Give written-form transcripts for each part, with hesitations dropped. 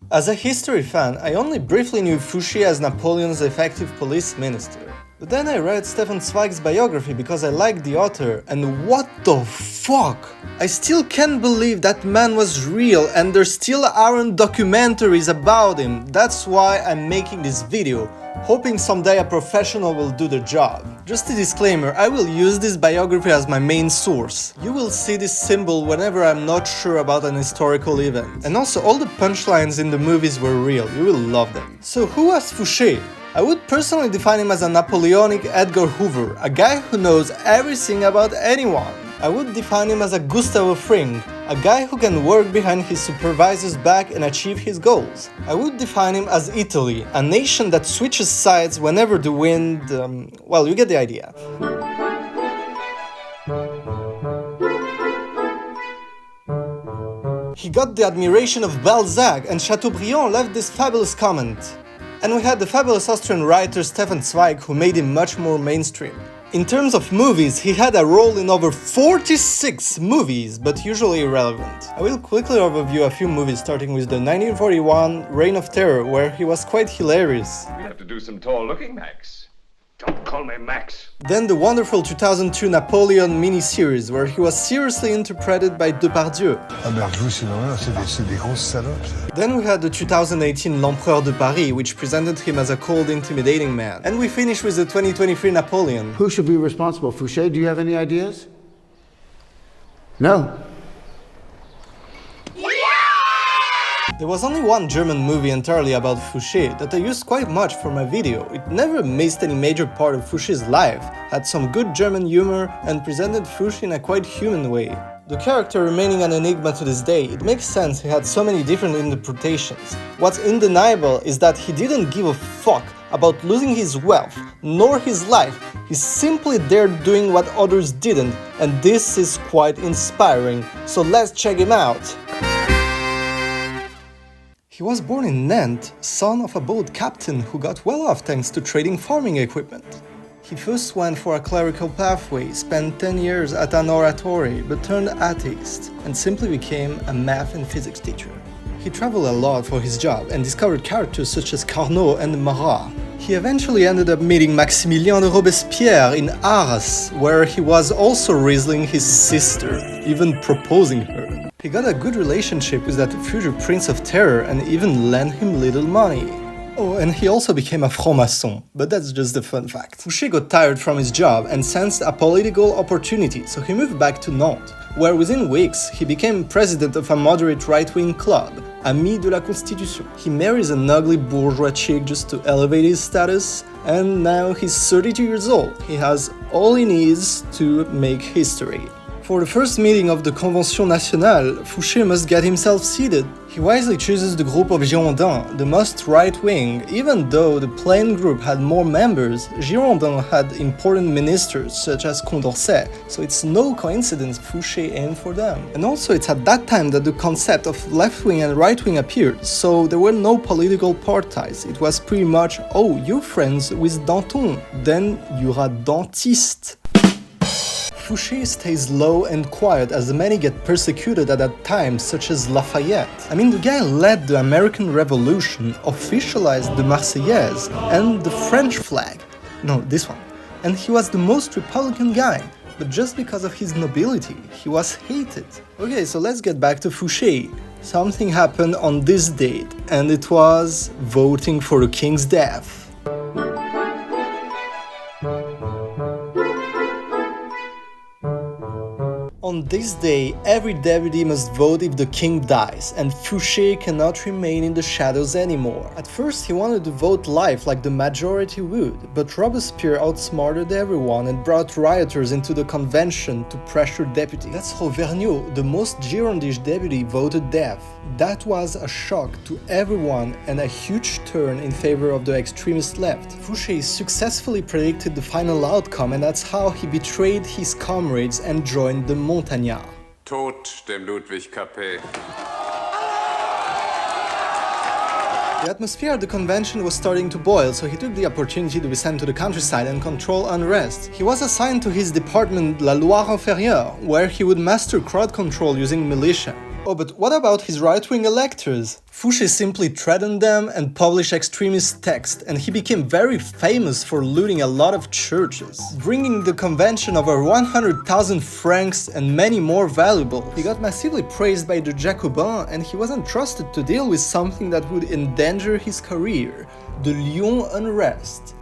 As a history fan, I only briefly knew Fouché as Napoleon's effective police minister. But then I read Stefan Zweig's biography because I liked the author, and what the fuck? I still can't believe that man was real and there still aren't documentaries about him. That's why I'm making this video, hoping someday a professional will do the job. Just a disclaimer, I will use this biography as my main source. You will see this symbol whenever I'm not sure about an historical event. And also all the punchlines in the movies were real, you will love them. So who was Fouché? I would personally define him as a Napoleonic Edgar Hoover, a guy who knows everything about anyone. I would define him as a Gustavo Fring, a guy who can work behind his supervisor's back and achieve his goals. I would define him as Italy, a nation that switches sides whenever the wind... well, you get the idea. He got the admiration of Balzac, and Chateaubriand left this fabulous comment. And we had the fabulous Austrian writer Stefan Zweig, who made him much more mainstream. In terms of movies, he had a role in over 46 movies, but usually irrelevant. I will quickly overview a few movies, starting with the 1941 Reign of Terror, where he was quite hilarious. We have to do some tall looking, Max. Don't call me Max. Then the wonderful 2002 Napoleon miniseries, where he was seriously interpreted by Depardieu. Then we had the 2018 L'Empereur de Paris, which presented him as a cold, intimidating man. And we finish with the 2023 Napoleon. Who should be responsible? Fouché, do you have any ideas? No. There was only one German movie entirely about Fouché that I used quite much for my video. It never missed any major part of Fouché's life, had some good German humor, and presented Fouché in a quite human way. The character remaining an enigma to this day, it makes sense he had so many different interpretations. What's undeniable is that he didn't give a fuck about losing his wealth, nor his life. He's simply there doing what others didn't, and this is quite inspiring, so let's check him out. He was born in Nantes, son of a boat captain who got well off thanks to trading farming equipment. He first went for a clerical pathway, spent 10 years at an oratory, but turned atheist, and simply became a math and physics teacher. He traveled a lot for his job and discovered characters such as Carnot and Marat. He eventually ended up meeting Maximilien de Robespierre in Arras, where he was also rizzling his sister, even proposing her. He got a good relationship with that future Prince of Terror and even lent him little money. Oh, and he also became a franc-maçon, but that's just a fun fact. Fouché got tired from his job and sensed a political opportunity, so he moved back to Nantes, where within weeks he became president of a moderate right-wing club, Amis de la Constitution. He marries an ugly bourgeois chick just to elevate his status, and now he's 32 years old. He has all he needs to make history. For the first meeting of the Convention Nationale, Fouché must get himself seated. He wisely chooses the group of Girondins, the most right-wing. Even though the plain group had more members, Girondins had important ministers such as Condorcet, so it's no coincidence Fouché aimed for them. And also it's at that time that the concept of left-wing and right-wing appeared, so there were no political parties. It was pretty much, oh, you're friends with Danton, then you're a dentiste. Fouché stays low and quiet as many get persecuted at that time, such as Lafayette. I mean, the guy led the American Revolution, officialized the Marseillaise and the French flag. No, this one. And he was the most Republican guy, but just because of his nobility, he was hated. Okay, so let's get back to Fouché. Something happened on this date, and it was voting for the king's death. On this day, every deputy must vote if the king dies, and Fouché cannot remain in the shadows anymore. At first he wanted to vote live like the majority would, but Robespierre outsmarted everyone and brought rioters into the convention to pressure deputies. That's how Vergniaud, the most Girondish deputy, voted death. That was a shock to everyone and a huge turn in favor of the extremist left. Fouché successfully predicted the final outcome, and that's how he betrayed his comrades and joined the Montagnards. Tod dem Ludwig Capet. The atmosphere at the convention was starting to boil, so he took the opportunity to be sent to the countryside and control unrest. He was assigned to his department La Loire Inférieure, where he would master crowd control using militia. Oh, but what about his right-wing electors? Fouché simply threatened them and published extremist texts, and he became very famous for looting a lot of churches, bringing the convention over 100,000 francs and many more valuables. He got massively praised by the Jacobins, and he was entrusted to deal with something that would endanger his career, the Lyon unrest.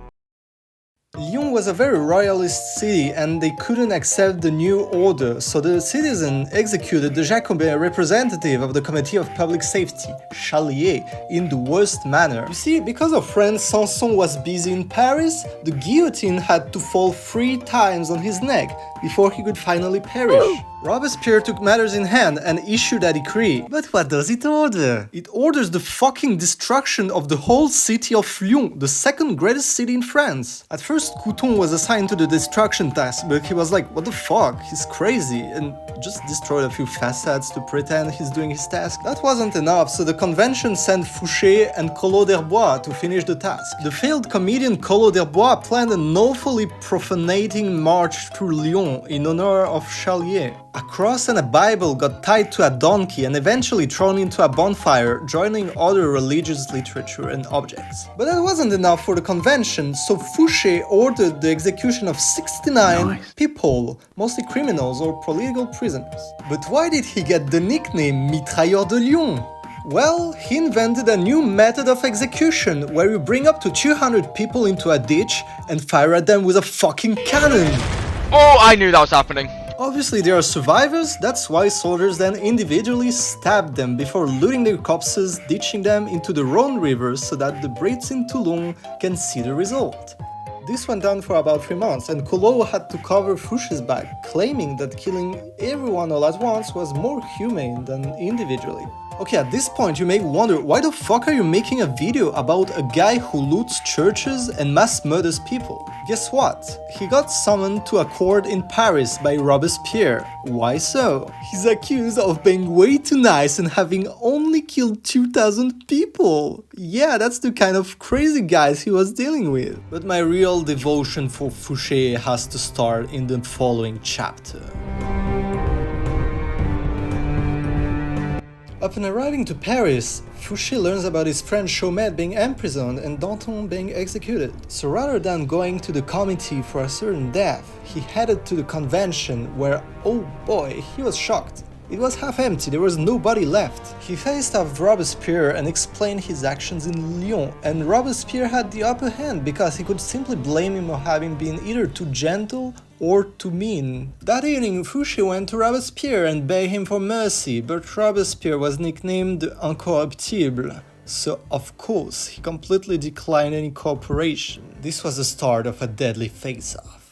Lyon was a very royalist city and they couldn't accept the new order, so the citizen executed the Jacobin representative of the Committee of Public Safety, Chalier, in the worst manner. You see, because a friend Sanson was busy in Paris, the guillotine had to fall 3 times on his neck before he could finally perish. Robespierre took matters in hand and issued a decree. But what does it order? It orders the fucking destruction of the whole city of Lyon, the second greatest city in France. At first, Couthon was assigned to the destruction task, but he was like, what the fuck, he's crazy, and just destroyed a few facades to pretend he's doing his task. That wasn't enough, so the convention sent Fouché and Collot d'Herbois to finish the task. The failed comedian Collot d'Herbois planned an awfully profanating march through Lyon in honor of Chalier. A cross and a Bible got tied to a donkey and eventually thrown into a bonfire, joining other religious literature and objects. But that wasn't enough for the convention, so Fouché ordered the execution of 69 people, mostly criminals or political prisoners. But why did he get the nickname Mitrailleur de Lyon? Well, he invented a new method of execution, where you bring up to 200 people into a ditch and fire at them with a fucking cannon. Oh, I knew that was happening. Obviously there are survivors, that's why soldiers then individually stabbed them before looting their corpses, ditching them into the Rhône River so that the Brits in Toulon can see the result. This went on for about 3 months, and Collot had to cover Fouché's back, claiming that killing everyone all at once was more humane than individually. Okay, at this point you may wonder, why the fuck are you making a video about a guy who loots churches and mass murders people? Guess what? He got summoned to a court in Paris by Robespierre. Why so? He's accused of being way too nice and having only killed 2,000 people. Yeah, that's the kind of crazy guys he was dealing with. But my real devotion for Fouché has to start in the following chapter. Upon arriving to Paris, Fouché learns about his friend Chaumet being imprisoned and Danton being executed. So rather than going to the committee for a certain death, he headed to the convention where, oh boy, he was shocked. It was half empty, there was nobody left. He faced off Robespierre and explained his actions in Lyon, and Robespierre had the upper hand because he could simply blame him of having been either too gentle or too mean. That evening, Fouché went to Robespierre and begged him for mercy, but Robespierre was nicknamed the Incorruptible. So, of course, he completely declined any cooperation. This was the start of a deadly face-off.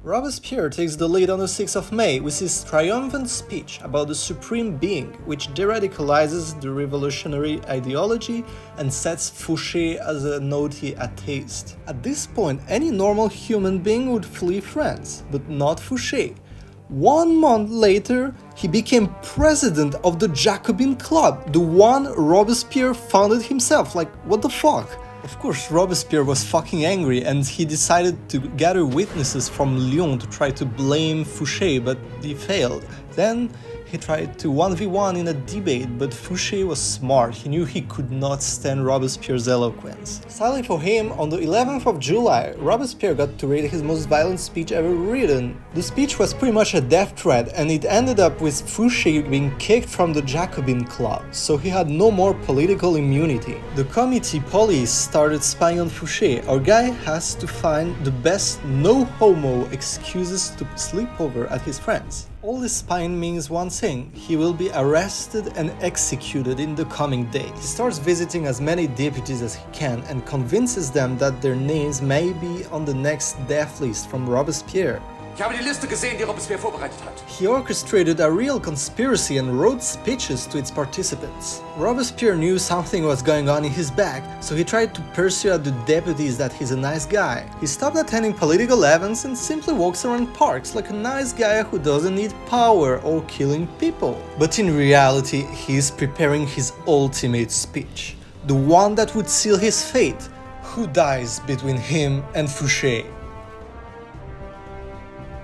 Robespierre takes the lead on the 6th of May with his triumphant speech about the Supreme Being, which deradicalizes the revolutionary ideology and sets Fouché as a naughty atheist. At this point, any normal human being would flee France, but not Fouché. 1 month later, he became president of the Jacobin Club, the one Robespierre founded himself. Like, what the fuck? Of course, Robespierre was fucking angry and he decided to gather witnesses from Lyon to try to blame Fouché, but he failed. Then he tried to 1v1 in a debate, but Fouché was smart, he knew he could not stand Robespierre's eloquence. Sadly for him, on the 11th of July, Robespierre got to read his most violent speech ever written. The speech was pretty much a death threat, and it ended up with Fouché being kicked from the Jacobin Club, so he had no more political immunity. The committee police started spying on Fouché. Our guy has to find the best no-homo excuses to sleep over at his friends. All this spying means one thing: he will be arrested and executed in the coming days. He starts visiting as many deputies as he can and convinces them that their names may be on the next death list from Robespierre. Ich habe die Liste gesehen, die Robespierre vorbereitet hat. He orchestrated a real conspiracy and wrote speeches to its participants. Robespierre knew something was going on in his back, so he tried to persuade the deputies that he's a nice guy. He stopped attending political events and simply walks around parks like a nice guy who doesn't need power or killing people. But in reality, he is preparing his ultimate speech, the one that would seal his fate. Who dies between him and Fouché?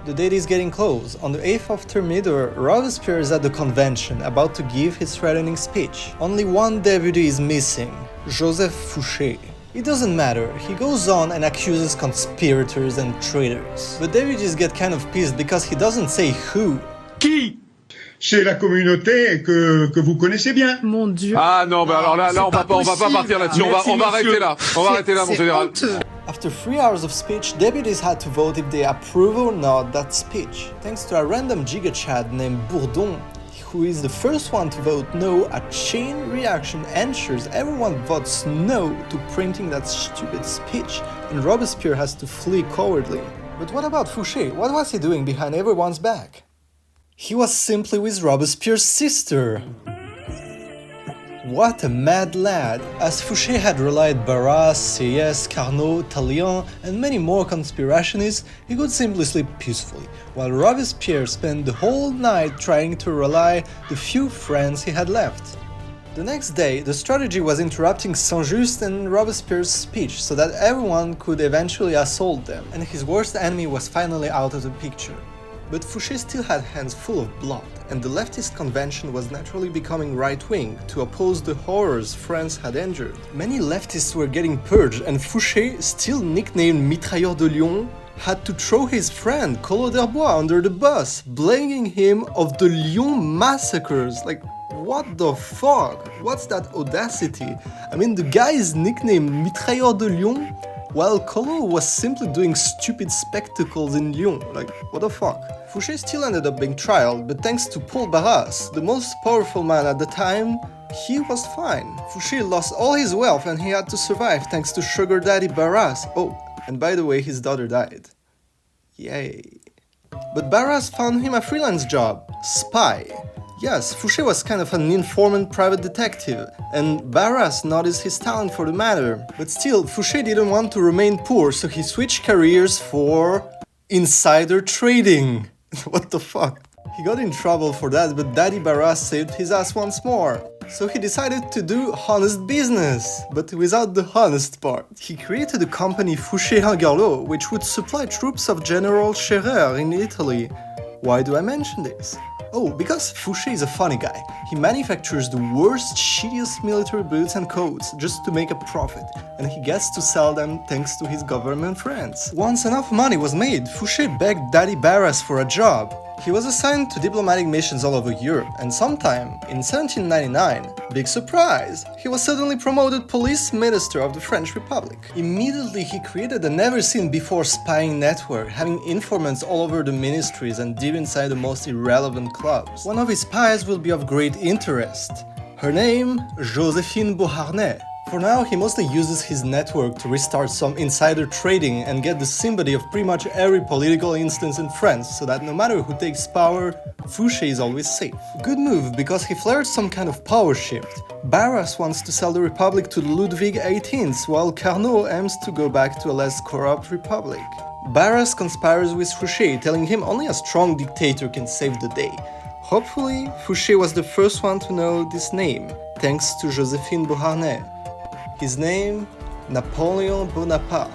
The date is getting close. On the 8th of Thermidor, Robespierre is at the convention, about to give his threatening speech. Only one deputy is missing, Joseph Fouché. It doesn't matter, he goes on and accuses conspirators and traitors. The deputies get kind of pissed because he doesn't say who. Qui? C'est la communauté que vous connaissez bien. Mon Dieu. Ah non, bah alors là on va pas partir là-dessus, on va arrêter là. On va arrêter là, mon général. After 3 hours of speech, deputies had to vote if they approve or not that speech. Thanks to a random gigachad named Bourdon, who is the first one to vote no, a chain reaction ensures everyone votes no to printing that stupid speech, and Robespierre has to flee cowardly. But what about Fouché? What was he doing behind everyone's back? He was simply with Robespierre's sister. What a mad lad! As Fouché had relied Barras, Sieyès, Carnot, Tallien, and many more conspirationists, he could simply sleep peacefully, while Robespierre spent the whole night trying to rally the few friends he had left. The next day, the strategy was interrupting Saint-Just and Robespierre's speech so that everyone could eventually assault them, and his worst enemy was finally out of the picture. But Fouché still had hands full of blood, and the leftist convention was naturally becoming right-wing to oppose the horrors France had endured. Many leftists were getting purged, and Fouché, still nicknamed Mitrailleur de Lyon, had to throw his friend Collot d'Herbois under the bus, blaming him of the Lyon massacres. Like, what the fuck? What's that audacity? I mean, the guy is nicknamed Mitrailleur de Lyon, while Collot was simply doing stupid spectacles in Lyon. Like, what the fuck? Fouché still ended up being trialed, but thanks to Paul Barras, the most powerful man at the time, he was fine. Fouché lost all his wealth and he had to survive thanks to sugar daddy Barras. Oh, and by the way, his daughter died. Yay. But Barras found him a freelance job, spy. Yes, Fouché was kind of an informant private detective, and Barras noticed his talent for the matter. But still, Fouché didn't want to remain poor, so he switched careers for insider trading. What the fuck? He got in trouble for that, but Daddy Barras saved his ass once more. So he decided to do honest business, but without the honest part. He created a company Fouché-Rangerlot, which would supply troops of General Scherer in Italy. Why do I mention this? Oh, because Fouché is a funny guy. He manufactures the worst, shittiest military boots and coats just to make a profit, and he gets to sell them thanks to his government friends. Once enough money was made, Fouché begged Daddy Barras for a job. He was assigned to diplomatic missions all over Europe, and sometime in 1799, big surprise, he was suddenly promoted police minister of the French Republic. Immediately he created a never-seen-before spying network, having informants all over the ministries and deep inside the most irrelevant clubs. One of his spies will be of great interest. Her name, Joséphine Beauharnais. For now, he mostly uses his network to restart some insider trading and get the sympathy of pretty much every political instance in France, so that no matter who takes power, Fouché is always safe. Good move, because he flared some kind of power shift. Barras wants to sell the Republic to Ludwig XVIII, while Carnot aims to go back to a less corrupt Republic. Barras conspires with Fouché, telling him only a strong dictator can save the day. Hopefully, Fouché was the first one to know this name, thanks to Joséphine Beauharnais. His name, Napoleon Bonaparte.